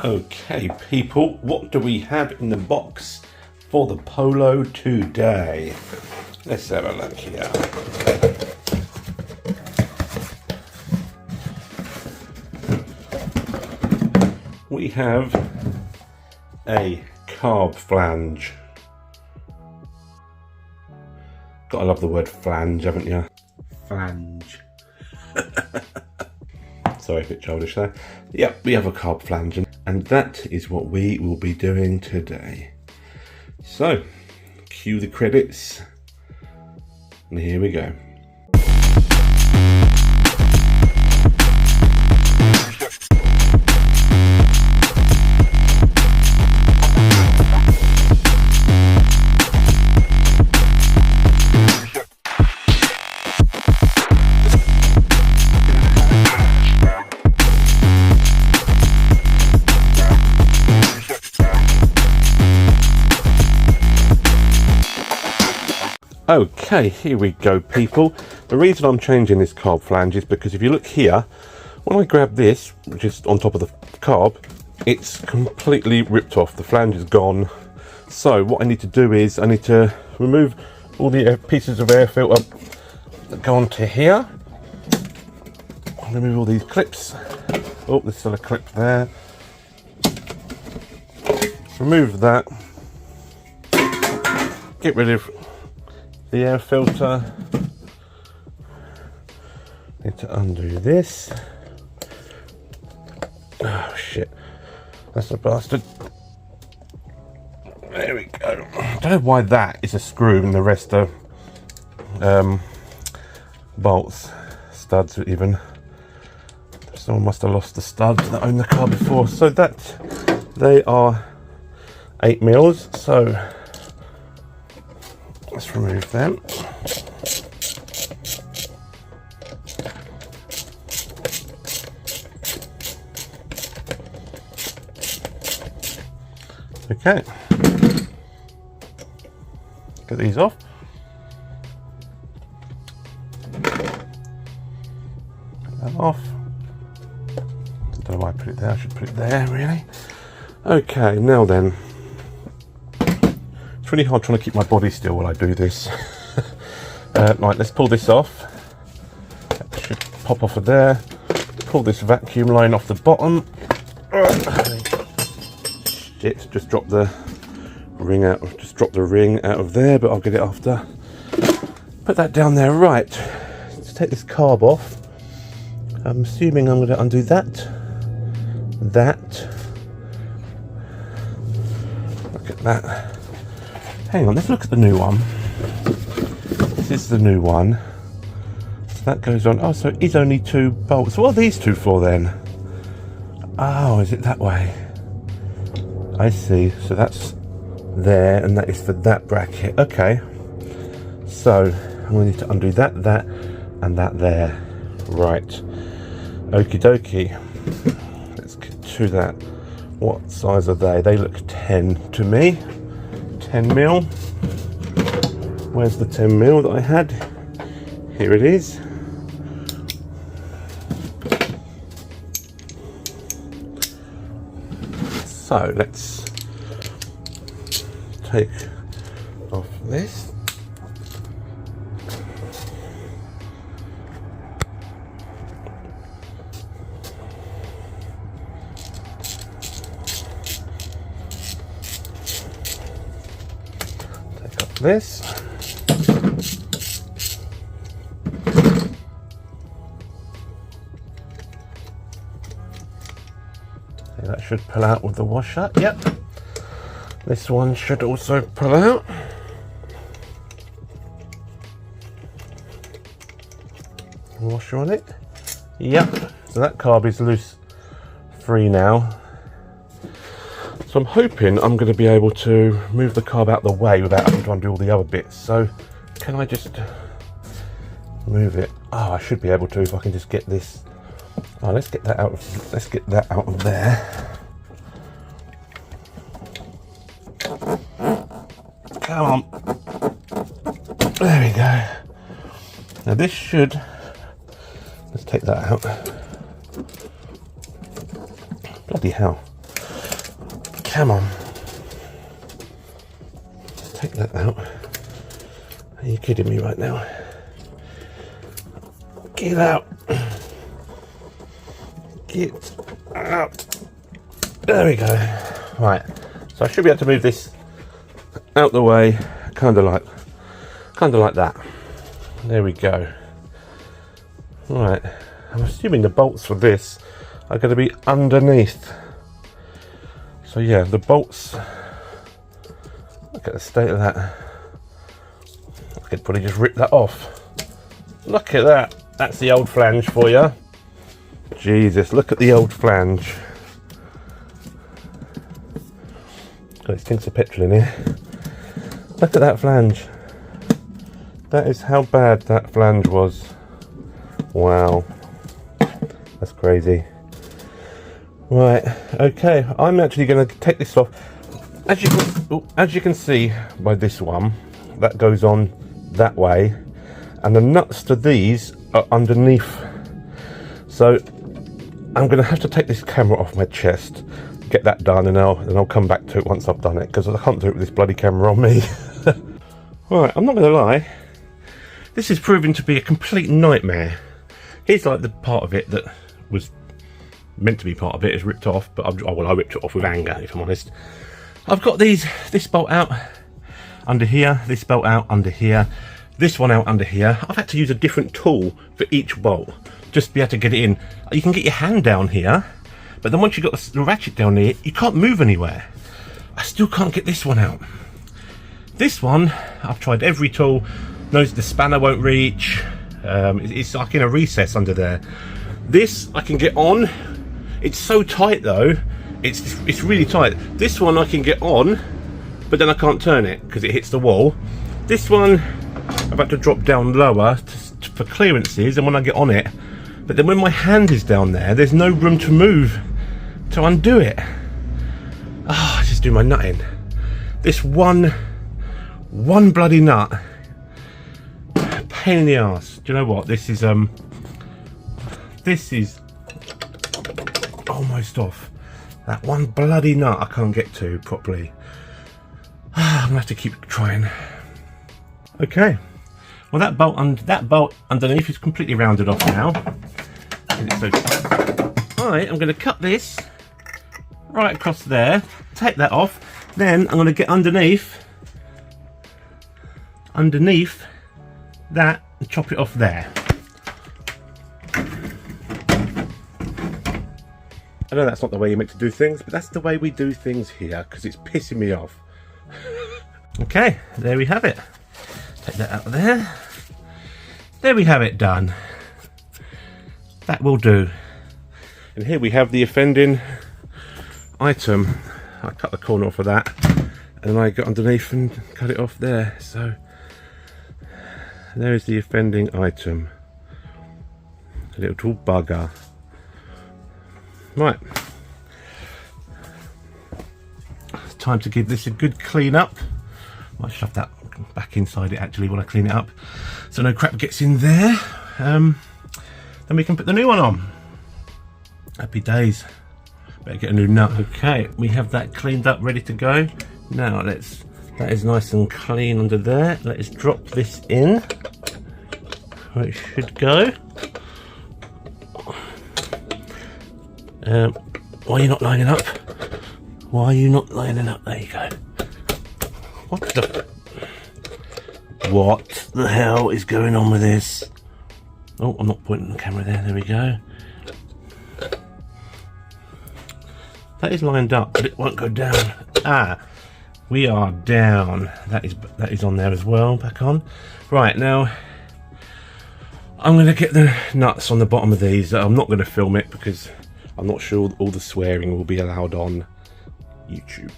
Okay people, what do we have in the box for the Polo today? Let's have a look here. We have a Carb Flange. Gotta love the word flange, haven't you? Flange. Sorry, a bit childish there. Yeah, we have a Carb Flange, and that is what we will be doing today. So, cue the credits, and here we go. Okay, here we go people. The reason I'm changing this carb flange is because if you look here, when I grab this, which is on top of the carb, it's completely ripped off. The flange is gone. So what I need to do is I need to remove all the pieces of air filter that go onto here. I'll remove all these clips. Oh, there's still a clip there. Remove that. Get rid of the air filter. Need to undo this. Oh shit, that's a bastard. There we go. I don't know why that is a screw and the rest are bolts, studs even. Someone must have lost the studs that owned the car before. So that they are 8 mils. So let's remove them. Okay, get these off. Put that off. I don't know why I put it there, I should put it there really. Okay, now then. It's really hard trying to keep my body still while I do this. Right, let's pull this off. That should pop off of there. Pull this vacuum line off the bottom. Shit, just drop the ring out. Just drop the ring out of there, but I'll get it after. Put that down there. Right, let's take this carb off. I'm assuming I'm going to undo that. Look at that. Hang on, let's look at the new one. This is the new one. So that goes on. Oh, so it is only 2 bolts. What are these two for then? Oh, is it that way? I see. So that's there, and that is for that bracket. Okay. So I'm going to need to undo that, and that there. Right. Okie dokie. Let's get to that. What size are they? They look 10 to me. 10 mil. Where's the 10 mil that I had? Here it is. So let's take off this. Take off this. That should pull out with the washer. Yep. This one should also pull out. Washer on it. Yep. So that carb is loose free now. So I'm hoping I'm going to be able to move the carb out the way without having to undo all the other bits. So can I just move it? Oh, I should be able to if I can just get this. Oh, let's get that out of there. Come on. There we go. Now this should, let's take that out. Bloody hell. Come on. Take that out. Are you kidding me right now? Get out. Get out. There we go. Right. So I should be able to move this out the way, kind of like that. There we go. Right. I'm assuming the bolts for this are going to be underneath. So yeah, the bolts. Look at the state of that. I could probably just rip that off. Look at that. That's the old flange for you. Jesus, look at the old flange. God, it stinks of petrol in here. Look at that flange. That is how bad that flange was. Wow. That's crazy. Right, okay. I'm actually going to take this off. As you can see by this one, that goes on that way. And the nuts to these are underneath. So I'm going to have to take this camera off my chest, get that done, and I'll come back to it once I've done it, because I can't do it with this bloody camera on me. Right, I'm not going to lie. This is proving to be a complete nightmare. Here's like the part of it that was meant to be part of it is ripped off, but I ripped it off with anger, if I'm honest. I've got this bolt out under here, this bolt out under here, this one out under here. I've had to use a different tool for each bolt just to be able to get it in. You can get your hand down here, but then once you've got the ratchet down here, you can't move anywhere. I still can't get this one out. This one, I've tried every tool, knows the spanner won't reach. It's like in a recess under there. This I can get on. It's so tight though. It's really tight. This one I can get on, but then I can't turn it because it hits the wall. This one I've had to drop down lower for clearances, and when I get on it, but then when my hand is down there, there's no room to move to undo it. I just do my nutting. This one bloody nut, pain in the ass. Do you know what? This is almost off. That one bloody nut I can't get to properly. I'm gonna have to keep trying. Okay. Well, that bolt underneath is completely rounded off now. Alright, I'm going to cut this right across there, take that off, then I'm going to get underneath that and chop it off there. I know that's not the way you're meant to do things, but that's the way we do things here, because it's pissing me off. Okay, there we have it. Take that out of there. There we have it done. That will do. And here we have the offending item. I cut the corner off of that, and I got underneath and cut it off there. So there's the offending item. A little bugger. Right. It's time to give this a good clean up. Might shove that back inside it actually when I clean it up, so no crap gets in there. Then we can put the new one on. Happy days. Better get a new nut. Okay, we have that cleaned up, ready to go. Now that is nice and clean under there. Let's drop this in where it should go. Why are you not lining up? Why are you not lining up? There you go. What the hell is going on with this? Oh, I'm not pointing the camera there. There we go. That is lined up, but it won't go down. Ah, we are down. That is on there as well. Back on. Right, now I'm going to get the nuts on the bottom of these. I'm not going to film it because I'm not sure all the swearing will be allowed on YouTube.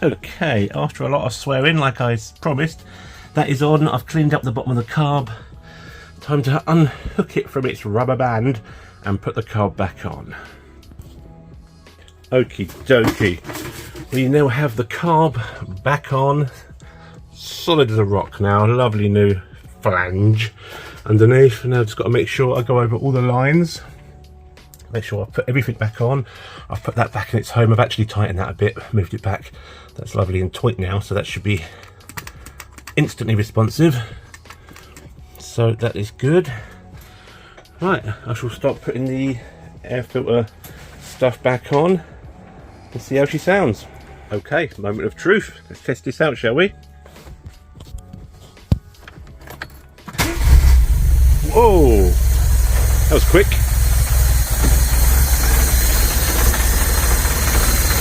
Okay, after a lot of swearing, like I promised, that is on. I've cleaned up the bottom of the carb. Time to unhook it from its rubber band and put the carb back on. Okie dokie. We now have the carb back on. Solid as a rock now. Lovely new flange underneath. And I've just got to make sure I go over all the lines. Make sure I put everything back on. I've put that back in its home. I've actually tightened that a bit, moved it back. That's lovely and taut now, so that should be instantly responsive. So that is good. Right, I shall start putting the air filter stuff back on and see how she sounds. Okay, moment of truth. Let's test this out, shall we? Whoa, that was quick.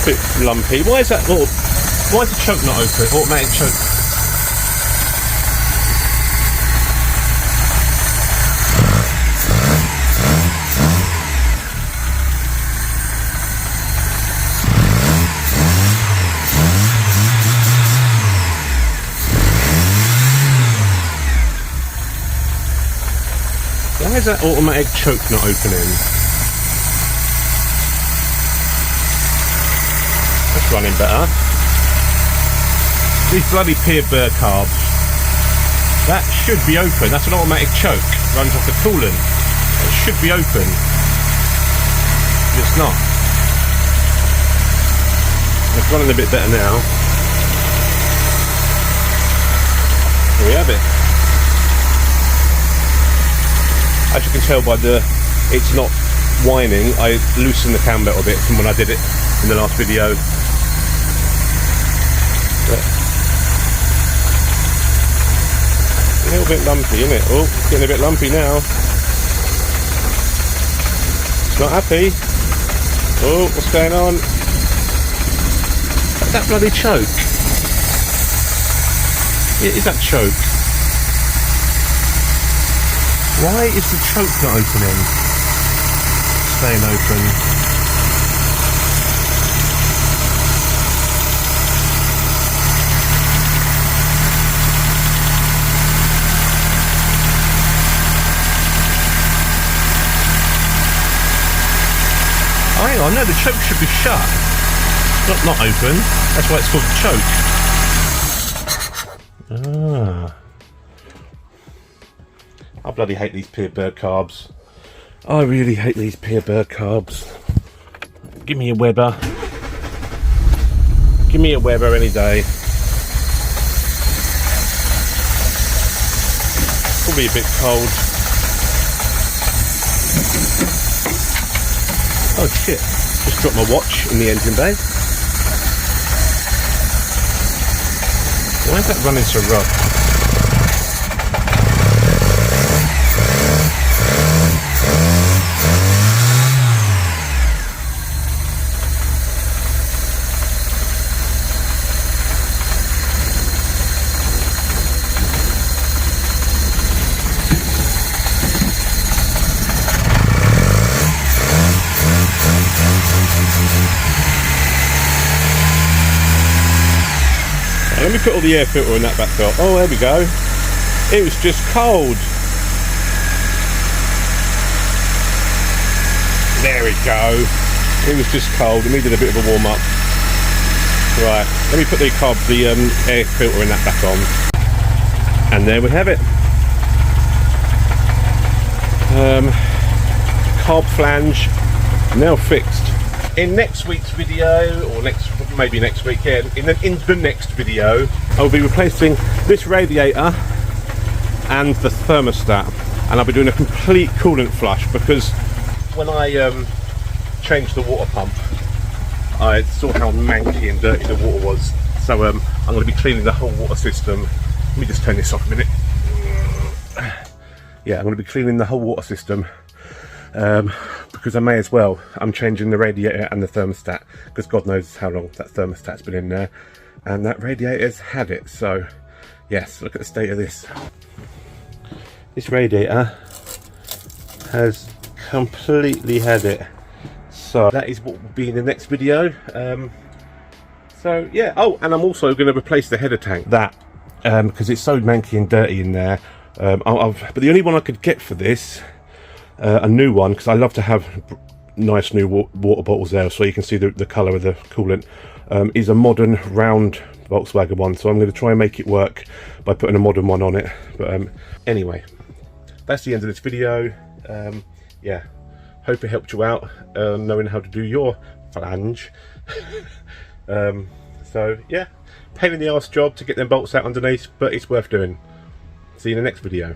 Bit lumpy. Why is that? Why is the choke not open? Automatic choke. Why is that automatic choke not opening? That's running better. These bloody Carburetor carbs. That should be open. That's an automatic choke. Runs off the coolant. It should be open. It's not. It's running a bit better now. There we have it. As you can tell by it's not whining. I loosened the cam belt a bit from when I did it in the last video. But a little bit lumpy, isn't it? Oh, it's getting a bit lumpy now. It's not happy. Oh, what's going on? What's that bloody choke? Is that choke? Why is the choke not opening? Staying open. Hang on, no, the choke should be shut. Not open. That's why it's called the choke. Ah. I bloody hate these Carburetor carbs. I really hate these Carburetor carbs. Give me a Weber. Give me a Weber any day. Probably a bit cold. Oh shit, just dropped my watch in the engine bay. Why is that running so rough? Let me put all the air filter in that back belt. Oh, there we go. It was just cold. There we go. It was just cold. It needed a bit of a warm up. Right, let me put the air filter in that back on. And there we have it. Carb flange now fixed. In next week's video, or maybe next weekend, in the next video, I'll be replacing this radiator and the thermostat, and I'll be doing a complete coolant flush, because when I changed the water pump, I saw how manky and dirty the water was. So I'm going to be cleaning the whole water system. Let me just turn this off a minute. Yeah, I'm going to be cleaning the whole water system. Because I may as well. I'm changing the radiator and the thermostat, because God knows how long that thermostat's been in there, and that radiator's had it. So yes, look at the state of this. This radiator has completely had it. So that is what will be in the next video. So yeah. Oh, and I'm also going to replace the header tank, because it's so manky and dirty in there. But the only one I could get for this, a new one, because I love to have nice new water bottles there so you can see the colour of the coolant, is a modern round Volkswagen one. So I'm going to try and make it work by putting a modern one on it. But anyway, that's the end of this video. Yeah, Hope it helped you out knowing how to do your flange. So yeah, pain in the arse job to get them bolts out underneath, but it's worth doing. See you in the next video.